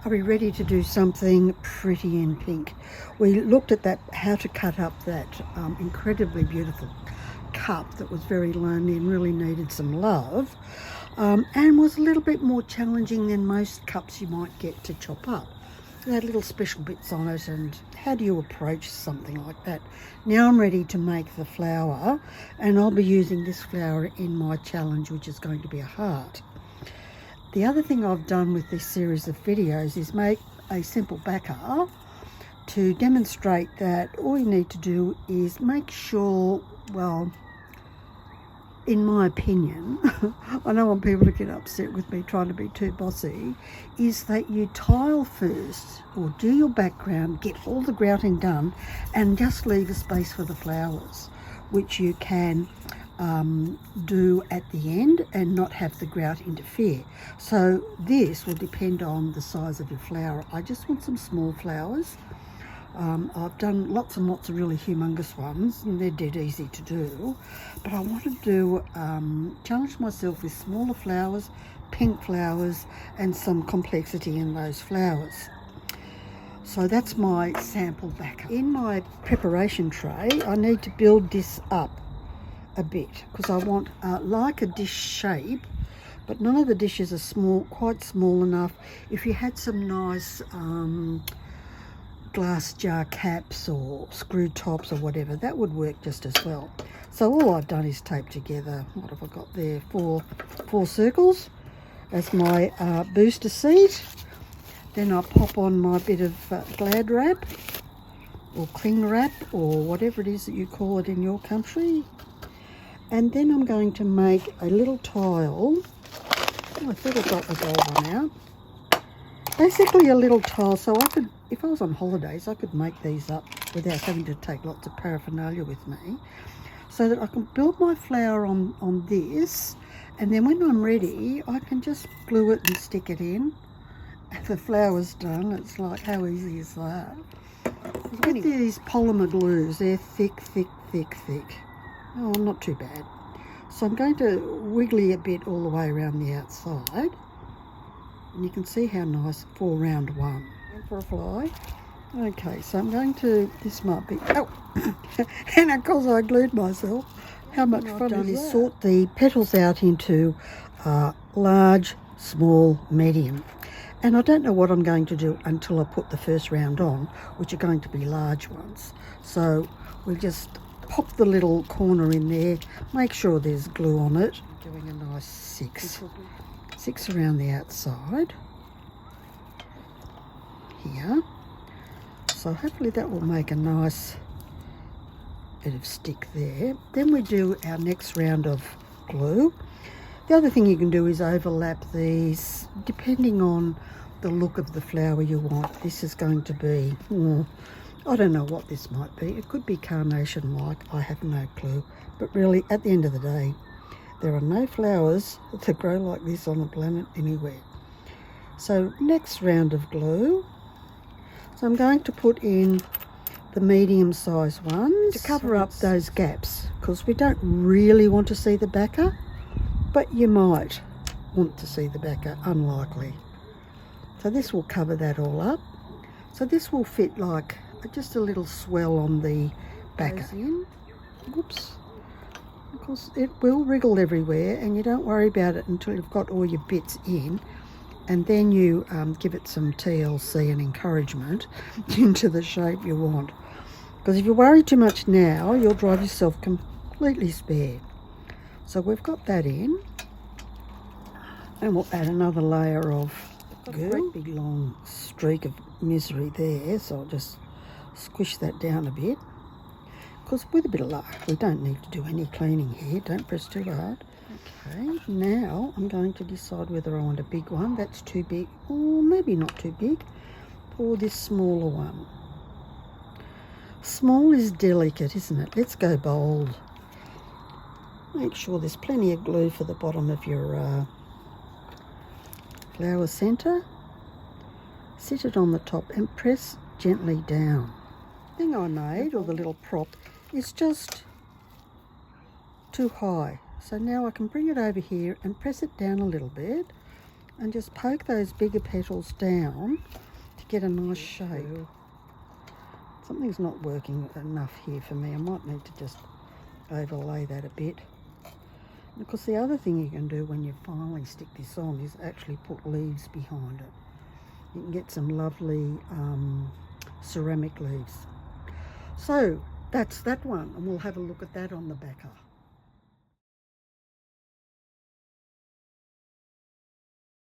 Are we ready to do something pretty in pink? We looked at that, how to cut up that incredibly beautiful cup that was very lonely and really needed some love, and was a little bit more challenging than most cups you might get to chop up. It had little special bits on it, and how do you approach something like that? Now I'm ready to make the flower, and I'll be using this flower in my challenge, which is going to be a heart. The other thing I've done with this series of videos is make a simple backer to demonstrate that all you need to do is make sure, well, in my opinion, I don't want people to get upset with me trying to be too bossy, is that you tile first or do your background, get all the grouting done and just leave a space for the flowers, which you can do at the end and not have the grout interfere. So this will depend on the size of your flower. I just want some small flowers. I've done lots and lots of really humongous ones and they're dead easy to do, but I wanted to challenge myself with smaller flowers, pink flowers, and some complexity in those flowers. So that's my sample backer. In my preparation tray I need to build this up a bit because I want like a dish shape, but none of the dishes are small, quite small enough. If you had some nice glass jar caps or screw tops or whatever, that would work just as well. So all I've done is tape together, what have I got there, four circles as my booster seat. Then I pop on my bit of glad wrap or cling wrap or whatever it is that you call it in your country. And then I'm going to make a little tile. Oh, I thought I got the gold one out. Basically a little tile, so I could, if I was on holidays, I could make these up without having to take lots of paraphernalia with me, so that I can build my flower on this, and then when I'm ready, I can just glue it and stick it in. And the flower's done. It's like, how easy is that? With these polymer glues, they're thick, thick, thick, thick. Oh, not too bad. So I'm going to wiggly a bit all the way around the outside. And you can see how nice for round one. And for a fly. Okay, so I'm going to, this might be, oh, and of course I glued myself. How much fun is that? Sort the petals out into large, small, medium. And I don't know what I'm going to do until I put the first round on, which are going to be large ones. So we'll just pop the little corner in there, make sure there's glue on it. Doing a nice six around the outside here. So hopefully that will make a nice bit of stick there. Then we do our next round of glue. The other thing you can do is overlap these depending on the look of the flower you want. This is going to be, I don't know what this might be. It could be carnation-like, I have no clue. But really, at the end of the day, there are no flowers that grow like this on the planet anywhere. So next round of glue. So I'm going to put in the medium-sized ones to cover up those gaps, because we don't really want to see the backer, but you might want to see the backer, unlikely. So this will cover that all up. So this will fit like just a little swell on the backer. Whoops. Of course it will wriggle everywhere, and you don't worry about it until you've got all your bits in, and then you give it some TLC and encouragement into the shape you want. Because if you worry too much now, you'll drive yourself completely spare. So we've got that in, and we'll add another layer of glue. Great big long streak of misery there, so I'll just squish that down a bit, because with a bit of luck we don't need to do any cleaning here. Don't press too hard. Okay, now I'm going to decide whether I want a big one. That's too big, or maybe not too big, or this smaller one. Small is delicate, isn't it? Let's go bold. Make sure there's plenty of glue for the bottom of your flower centre. Sit it on the top and press gently down. The thing I made, or the little prop, is just too high. So now I can bring it over here and press it down a little bit, and just poke those bigger petals down to get a nice shape. Something's not working enough here for me. I might need to just overlay that a bit. And of course, the other thing you can do when you finally stick this on is actually put leaves behind it. You can get some lovely ceramic leaves. So that's that one, and we'll have a look at that on the backer.